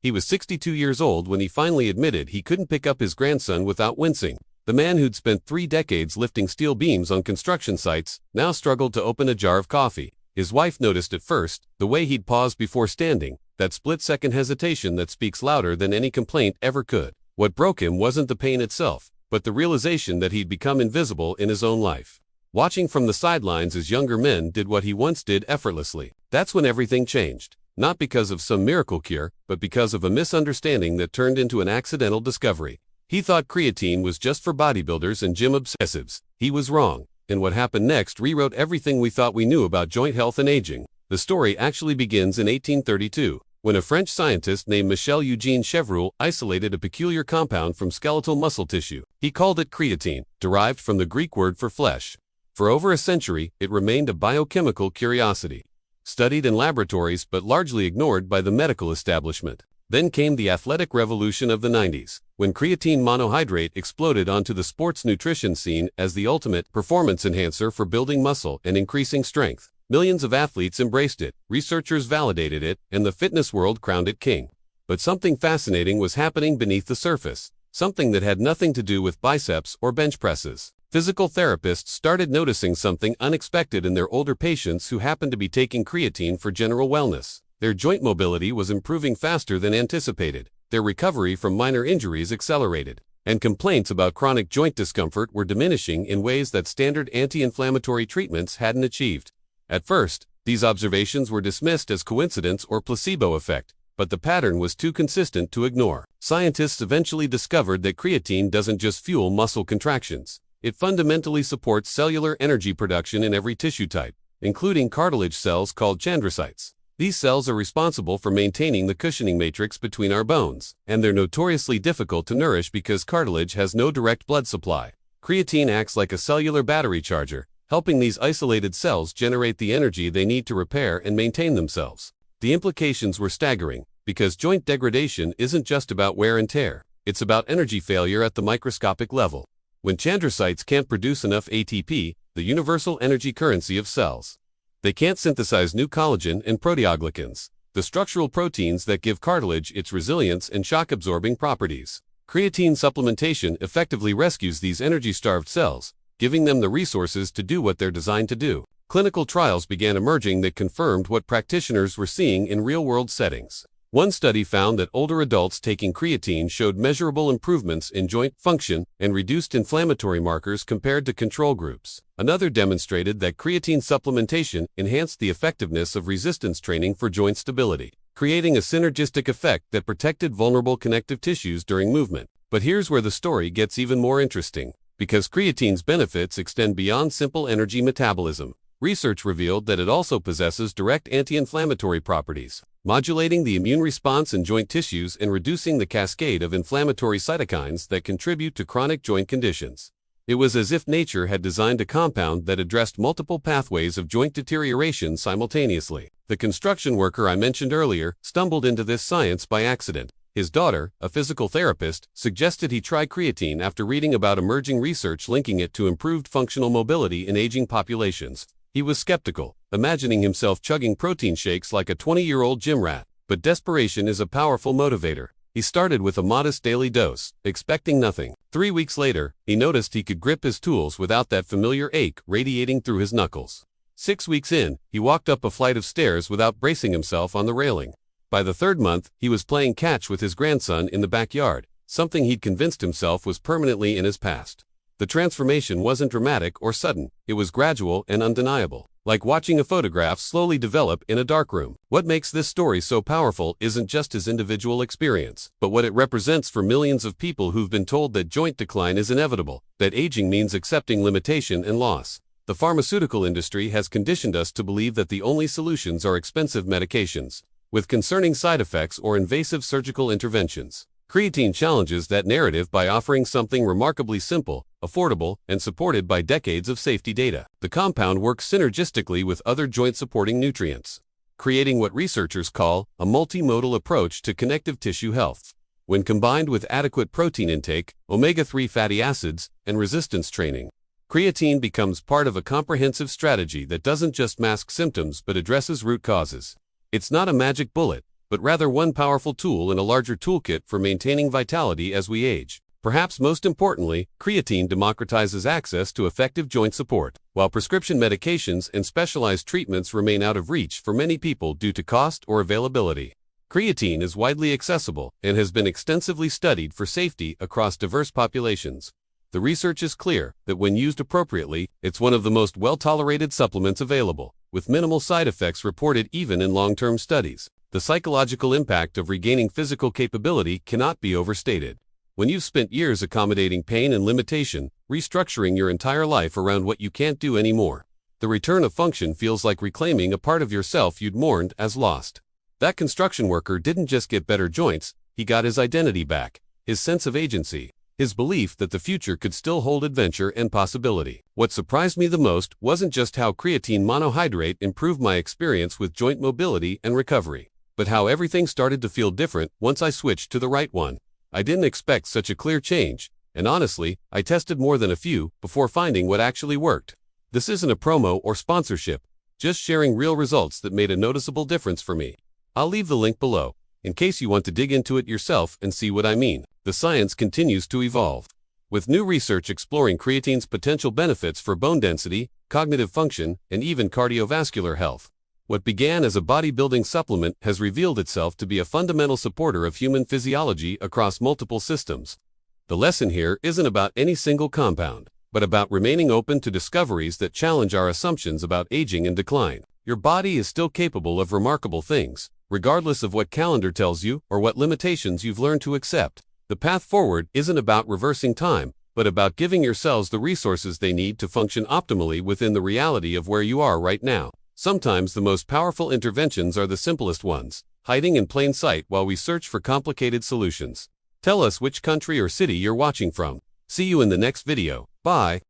He was 62 years old when he finally admitted he couldn't pick up his grandson without wincing. The man who'd spent 3 decades lifting steel beams on construction sites now struggled to open a jar of coffee. His wife noticed at first, the way he'd pause before standing, that split-second hesitation that speaks louder than any complaint ever could. What broke him wasn't the pain itself, but the realization that he'd become invisible in his own life. Watching from the sidelines as younger men did what he once did effortlessly. That's when everything changed. Not because of some miracle cure, but because of a misunderstanding that turned into an accidental discovery. He thought creatine was just for bodybuilders and gym obsessives. He was wrong, and what happened next rewrote everything we thought we knew about joint health and aging. The story actually begins in 1832, when a French scientist named Michel-Eugène Chevreul isolated a peculiar compound from skeletal muscle tissue. He called it creatine, derived from the Greek word for flesh. For over a century, it remained a biochemical curiosity, studied in laboratories but largely ignored by the medical establishment. Then came the athletic revolution of the 90s, when creatine monohydrate exploded onto the sports nutrition scene as the ultimate performance enhancer for building muscle and increasing strength. Millions of athletes embraced it, researchers validated it, and the fitness world crowned it king. But something fascinating was happening beneath the surface, something that had nothing to do with biceps or bench presses. Physical therapists started noticing something unexpected in their older patients who happened to be taking creatine for general wellness. Their joint mobility was improving faster than anticipated, their recovery from minor injuries accelerated, and complaints about chronic joint discomfort were diminishing in ways that standard anti-inflammatory treatments hadn't achieved. At first, these observations were dismissed as coincidence or placebo effect, but the pattern was too consistent to ignore. Scientists eventually discovered that creatine doesn't just fuel muscle contractions. It fundamentally supports cellular energy production in every tissue type, including cartilage cells called chondrocytes. These cells are responsible for maintaining the cushioning matrix between our bones, and they're notoriously difficult to nourish because cartilage has no direct blood supply. Creatine acts like a cellular battery charger, helping these isolated cells generate the energy they need to repair and maintain themselves. The implications were staggering, because joint degradation isn't just about wear and tear, it's about energy failure at the microscopic level. When chondrocytes can't produce enough ATP, the universal energy currency of cells, they can't synthesize new collagen and proteoglycans, the structural proteins that give cartilage its resilience and shock-absorbing properties. Creatine supplementation effectively rescues these energy-starved cells, giving them the resources to do what they're designed to do. Clinical trials began emerging that confirmed what practitioners were seeing in real-world settings. One study found that older adults taking creatine showed measurable improvements in joint function and reduced inflammatory markers compared to control groups. Another demonstrated that creatine supplementation enhanced the effectiveness of resistance training for joint stability, creating a synergistic effect that protected vulnerable connective tissues during movement. But here's where the story gets even more interesting. Because creatine's benefits extend beyond simple energy metabolism, research revealed that it also possesses direct anti-inflammatory properties, modulating the immune response in joint tissues and reducing the cascade of inflammatory cytokines that contribute to chronic joint conditions. It was as if nature had designed a compound that addressed multiple pathways of joint deterioration simultaneously. The construction worker I mentioned earlier stumbled into this science by accident. His daughter, a physical therapist, suggested he try creatine after reading about emerging research linking it to improved functional mobility in aging populations. He was skeptical, imagining himself chugging protein shakes like a 20-year-old gym rat. But desperation is a powerful motivator. He started with a modest daily dose, expecting nothing. 3 weeks later, he noticed he could grip his tools without that familiar ache radiating through his knuckles. 6 weeks in, he walked up a flight of stairs without bracing himself on the railing. By the 3rd month, he was playing catch with his grandson in the backyard, something he'd convinced himself was permanently in his past. The transformation wasn't dramatic or sudden, it was gradual and undeniable, like watching a photograph slowly develop in a darkroom. What makes this story so powerful isn't just his individual experience, but what it represents for millions of people who've been told that joint decline is inevitable, that aging means accepting limitation and loss. The pharmaceutical industry has conditioned us to believe that the only solutions are expensive medications, with concerning side effects or invasive surgical interventions. Creatine challenges that narrative by offering something remarkably simple, affordable, and supported by decades of safety data. The compound works synergistically with other joint-supporting nutrients, creating what researchers call a multimodal approach to connective tissue health. When combined with adequate protein intake, omega-3 fatty acids, and resistance training, creatine becomes part of a comprehensive strategy that doesn't just mask symptoms but addresses root causes. It's not a magic bullet, but rather one powerful tool in a larger toolkit for maintaining vitality as we age. Perhaps most importantly, creatine democratizes access to effective joint support, while prescription medications and specialized treatments remain out of reach for many people due to cost or availability. Creatine is widely accessible and has been extensively studied for safety across diverse populations. The research is clear that when used appropriately, it's one of the most well-tolerated supplements available, with minimal side effects reported even in long-term studies. The psychological impact of regaining physical capability cannot be overstated. When you've spent years accommodating pain and limitation, restructuring your entire life around what you can't do anymore, the return of function feels like reclaiming a part of yourself you'd mourned as lost. That construction worker didn't just get better joints, he got his identity back, his sense of agency, his belief that the future could still hold adventure and possibility. What surprised me the most wasn't just how creatine monohydrate improved my experience with joint mobility and recovery, but how everything started to feel different once I switched to the right one. I didn't expect such a clear change, and honestly, I tested more than a few before finding what actually worked. This isn't a promo or sponsorship, just sharing real results that made a noticeable difference for me. I'll leave the link below, in case you want to dig into it yourself and see what I mean. The science continues to evolve, with new research exploring creatine's potential benefits for bone density, cognitive function, and even cardiovascular health. What began as a bodybuilding supplement has revealed itself to be a fundamental supporter of human physiology across multiple systems. The lesson here isn't about any single compound, but about remaining open to discoveries that challenge our assumptions about aging and decline. Your body is still capable of remarkable things, regardless of what calendar tells you or what limitations you've learned to accept. The path forward isn't about reversing time, but about giving yourselves the resources they need to function optimally within the reality of where you are right now. Sometimes the most powerful interventions are the simplest ones, hiding in plain sight while we search for complicated solutions. Tell us which country or city you're watching from. See you in the next video. Bye.